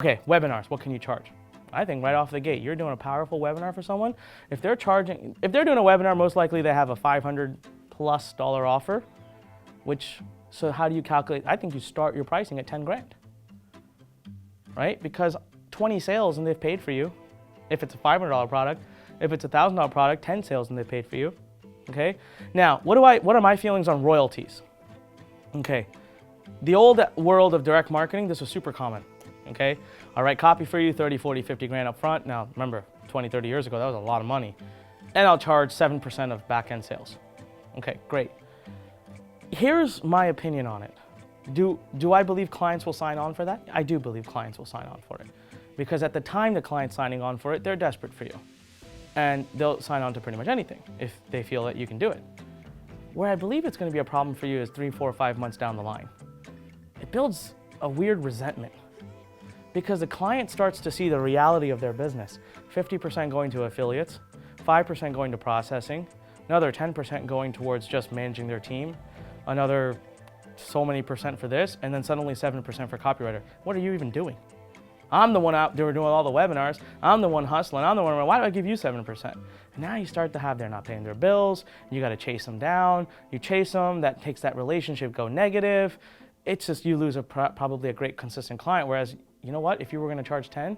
Okay, webinars, what can you charge? I think right off the gate, you're doing a powerful webinar for someone. If they're doing a webinar, most likely they have a $500+ offer, so how do you calculate? I think you start your pricing at 10 grand, right? Because 20 sales and they've paid for you. If it's a $500 product, if it's a $1,000 product, 10 sales and they've paid for you, okay? Now, what are my feelings on royalties? Okay, the old world of direct marketing, this was super common, okay? I'll write copy for you, 30, 40, 50 grand up front. Now, remember, 20, 30 years ago, that was a lot of money. And I'll charge 7% of back-end sales. Okay, great. Here's my opinion on it. Do I believe clients will sign on for that? I do believe clients will sign on for it. Because at the time the client's signing on for it, they're desperate for you. And they'll sign on to pretty much anything if they feel that you can do it. Where I believe it's going to be a problem for you is 3, 4, 5 months down the line. It builds a weird resentment because the client starts to see the reality of their business. 50% going to affiliates, 5% going to processing, another 10% going towards just managing their team, another so many percent for this, and then suddenly 7% for copywriter. What are you even doing? I'm the one out there doing all the webinars. I'm the one hustling. I'm the one, why do I give you 7%? And now you start to have they're not paying their bills. You got to chase them down. You chase them, that takes that relationship go negative. It's just you lose probably a great consistent client. Whereas, you know what, if you were going to charge 10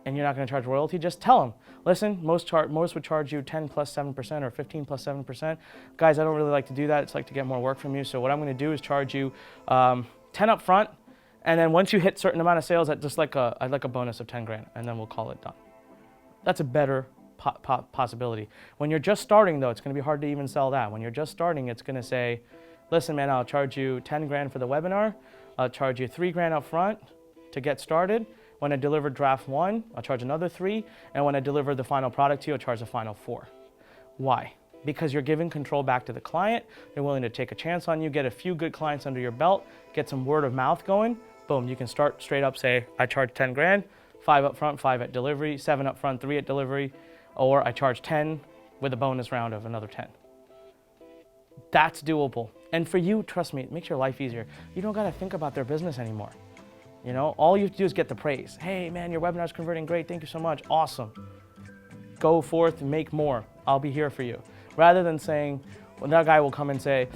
and you're not going to charge royalty, just tell them, listen, most would charge you 10 plus 7% or 15 plus 7%. Guys, I don't really like to do that. It's like to get more work from you. So what I'm going to do is charge you 10 up front. And then once you hit a certain amount of sales, I'd like a bonus of 10 grand, and then we'll call it done. That's a better possibility. When you're just starting though, it's gonna be hard to even sell that. When you're just starting, it's gonna say, listen man, I'll charge you 10 grand for the webinar. I'll charge you 3 grand up front to get started. When I deliver draft 1, I'll charge another 3. And when I deliver the final product to you, I'll charge the final 4. Why? Because you're giving control back to the client. They're willing to take a chance on you, get a few good clients under your belt, get some word of mouth going. Boom, you can start straight up, say, I charge 10 grand, 5 up front, 5 at delivery, 7 up front, 3 at delivery, or I charge 10 with a bonus round of another 10. That's doable. And for you, trust me, it makes your life easier. You don't gotta think about their business anymore. You know, all you have to do is get the praise. Hey man, your webinar's converting great, thank you so much, awesome. Go forth and make more, I'll be here for you. Rather than saying, well, that guy will come and say,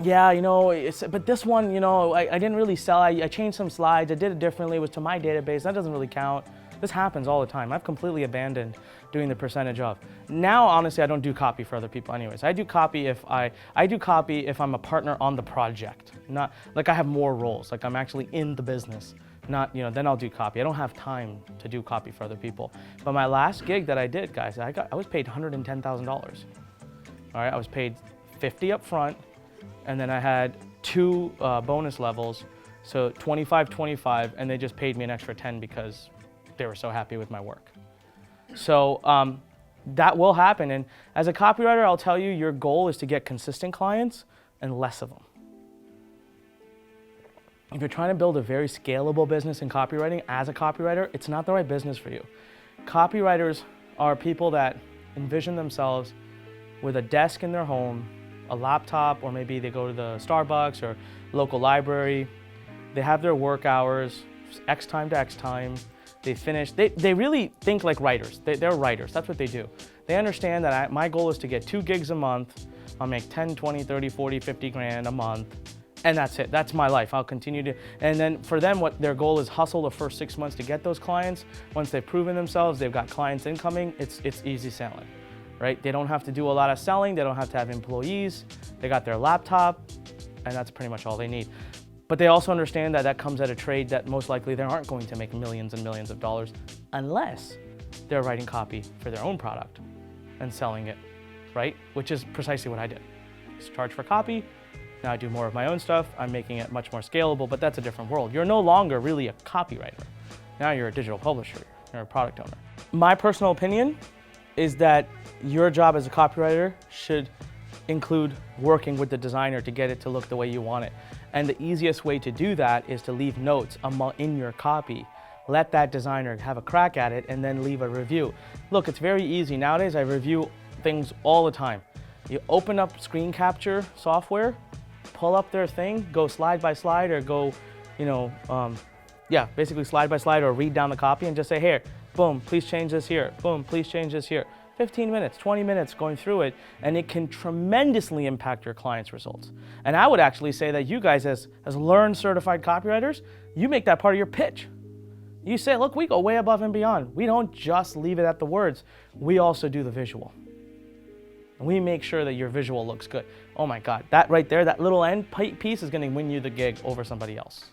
yeah, you know, but this one, you know, I didn't really sell. I changed some slides. I did it differently. It was to my database. That doesn't really count. This happens all the time. I've completely abandoned doing the percentage of. Now, honestly, I don't do copy for other people anyways. I do copy if I'm a partner on the project. Not like I have more roles, like I'm actually in the business. Not, you know, then I'll do copy. I don't have time to do copy for other people. But my last gig that I did, guys, I was paid $110,000. All right, I was paid 50 up front. And then I had 2 bonus levels, so 25, 25, and they just paid me an extra 10 because they were so happy with my work. So that will happen. And as a copywriter, I'll tell you, your goal is to get consistent clients and less of them. If you're trying to build a very scalable business in copywriting, as a copywriter, it's not the right business for you. Copywriters are people that envision themselves with a desk in their home, a laptop, or maybe they go to the Starbucks or local library. They have their work hours, X time to X time. They finish. They really think like writers. They're writers. That's what they do. They understand that my goal is to get 2 gigs a month. I'll make 10, 20, 30, 40, 50 grand a month. And that's it. That's my life. I'll continue to. And then for them, what their goal is hustle the first 6 months to get those clients. Once they've proven themselves, they've got clients incoming, it's easy selling. Right? They don't have to do a lot of selling. They don't have to have employees. They got their laptop, and that's pretty much all they need. But they also understand that that comes at a trade that most likely they aren't going to make millions and millions of dollars unless they're writing copy for their own product and selling it, right? Which is precisely what I did. Just charge for copy. Now I do more of my own stuff. I'm making it much more scalable, but that's a different world. You're no longer really a copywriter. Now you're a digital publisher. You're a product owner. My personal opinion is that your job as a copywriter should include working with the designer to get it to look the way you want it. And the easiest way to do that is to leave notes in your copy. Let that designer have a crack at it and then leave a review. Look, it's very easy. Nowadays, I review things all the time. You open up screen capture software, pull up their thing, go slide by slide or go, yeah, basically slide by slide or read down the copy and just say, here, boom, please change this here. Boom, please change this here. 15 minutes, 20 minutes going through it, and it can tremendously impact your client's results. And I would actually say that you guys as Lurn certified copywriters, you make that part of your pitch. You say, look, we go way above and beyond. We don't just leave it at the words. We also do the visual. And we make sure that your visual looks good. Oh my God, that right there, that little end piece is gonna win you the gig over somebody else.